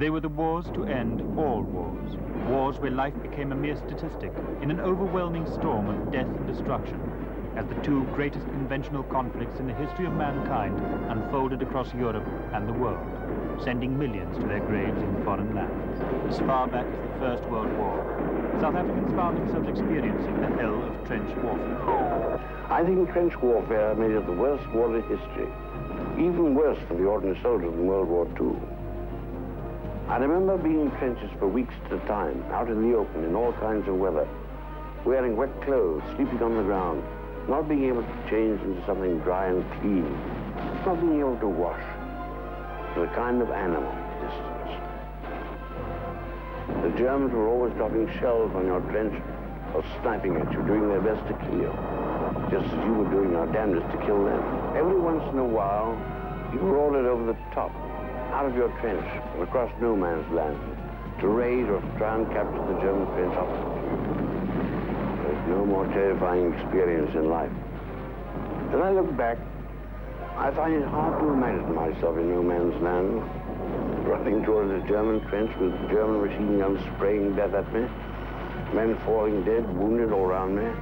They were the wars to end all wars. Wars where life became a mere statistic in an overwhelming storm of death and destruction, as the two greatest conventional conflicts in the history of mankind unfolded across Europe and the world, sending millions to their graves in foreign lands. As far back as the First World War, South Africans found themselves experiencing the hell of trench warfare. I think trench warfare made it the worst war in history, even worse for the ordinary soldier than World War II. I remember being in trenches for weeks at a time, out in the open in all kinds of weather, wearing wet clothes, sleeping on the ground, not being able to change into something dry and clean, not being able to wash, to a kind of animal existence. The Germans were always dropping shells on your trench or sniping at you, doing their best to kill you, just as you were doing your damnedest to kill them. Every once in a while, you were ordered over the top, out of your trench and across no man's land, to raid or to try and capture the German trench opposite you. There's no more terrifying experience in life. As I look back, I find it hard to imagine myself in no man's land, running towards a German trench with German machine guns spraying death at me, men falling dead, wounded all around me,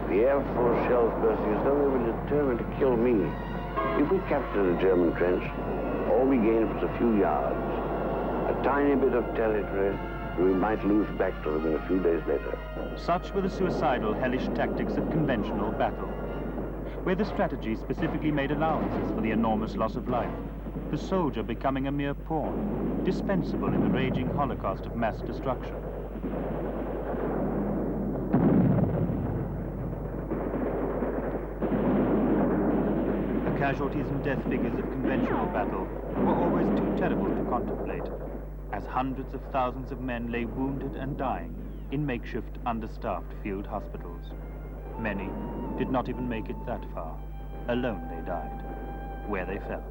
the air full of shells bursting as though they were determined to kill me. If we captured a German trench, all we gained was a few yards, a tiny bit of territory that we might lose back to them in a few days later. Such were the suicidal, hellish tactics of conventional battle, where the strategy specifically made allowances for the enormous loss of life, the soldier becoming a mere pawn, dispensable in the raging holocaust of mass destruction. The casualties and death figures of conventional battle were always too terrible to contemplate, as hundreds of thousands of men lay wounded and dying in makeshift, understaffed field hospitals. Many did not even make it that far. Alone they died, where they fell.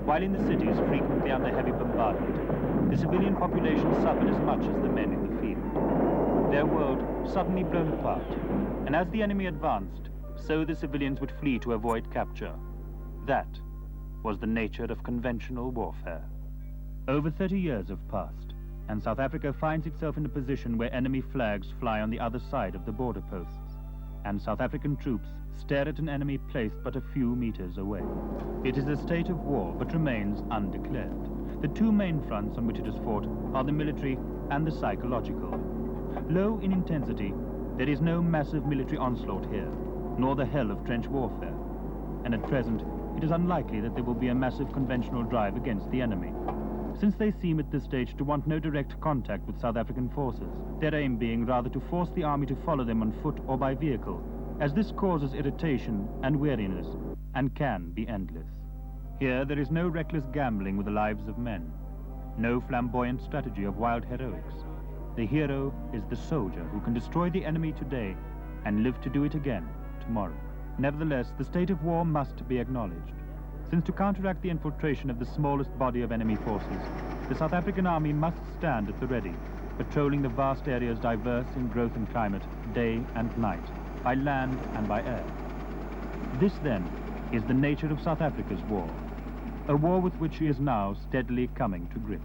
While in the cities, frequently under heavy bombardment, the civilian population suffered as much as the men in the field. Their world suddenly blown apart, and as the enemy advanced, so the civilians would flee to avoid capture. That was the nature of conventional warfare. Over 30 years have passed, and South Africa finds itself in a position where enemy flags fly on the other side of the border posts, and South African troops stare at an enemy placed but a few meters away. It is a state of war, but remains undeclared. The two main fronts on which it is fought are the military and the psychological. Low in intensity, there is no massive military onslaught here, nor the hell of trench warfare, and at present, it is unlikely that there will be a massive conventional drive against the enemy, since they seem at this stage to want no direct contact with South African forces, their aim being rather to force the army to follow them on foot or by vehicle, as this causes irritation and weariness, and can be endless. Here there is no reckless gambling with the lives of men, no flamboyant strategy of wild heroics. The hero is the soldier who can destroy the enemy today and live to do it again tomorrow. Nevertheless, the state of war must be acknowledged, since to counteract the infiltration of the smallest body of enemy forces, the South African army must stand at the ready, patrolling the vast areas diverse in growth and climate, day and night, by land and by air. This, then, is the nature of South Africa's war, a war with which she is now steadily coming to grips.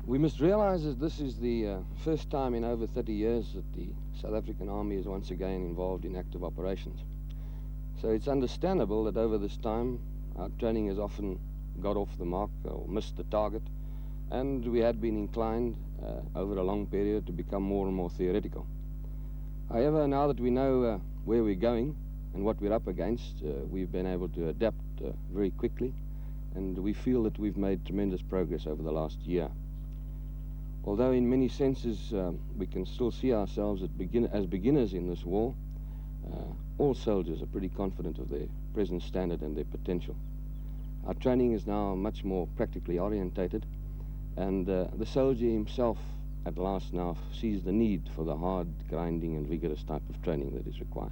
We must realize that this is the first time in over 30 years that the South African army is once again involved in active operations. So it's understandable that over this time, our training has often got off the mark or missed the target, and we had been inclined over a long period to become more and more theoretical. However, now that we know where we're going and what we're up against, we've been able to adapt very quickly, and we feel that we've made tremendous progress over the last year. Although in many senses we can still see ourselves as beginners in this war, all soldiers are pretty confident of their present standard and their potential. Our training is now much more practically orientated, and the soldier himself at last now sees the need for the hard, grinding and vigorous type of training that is required.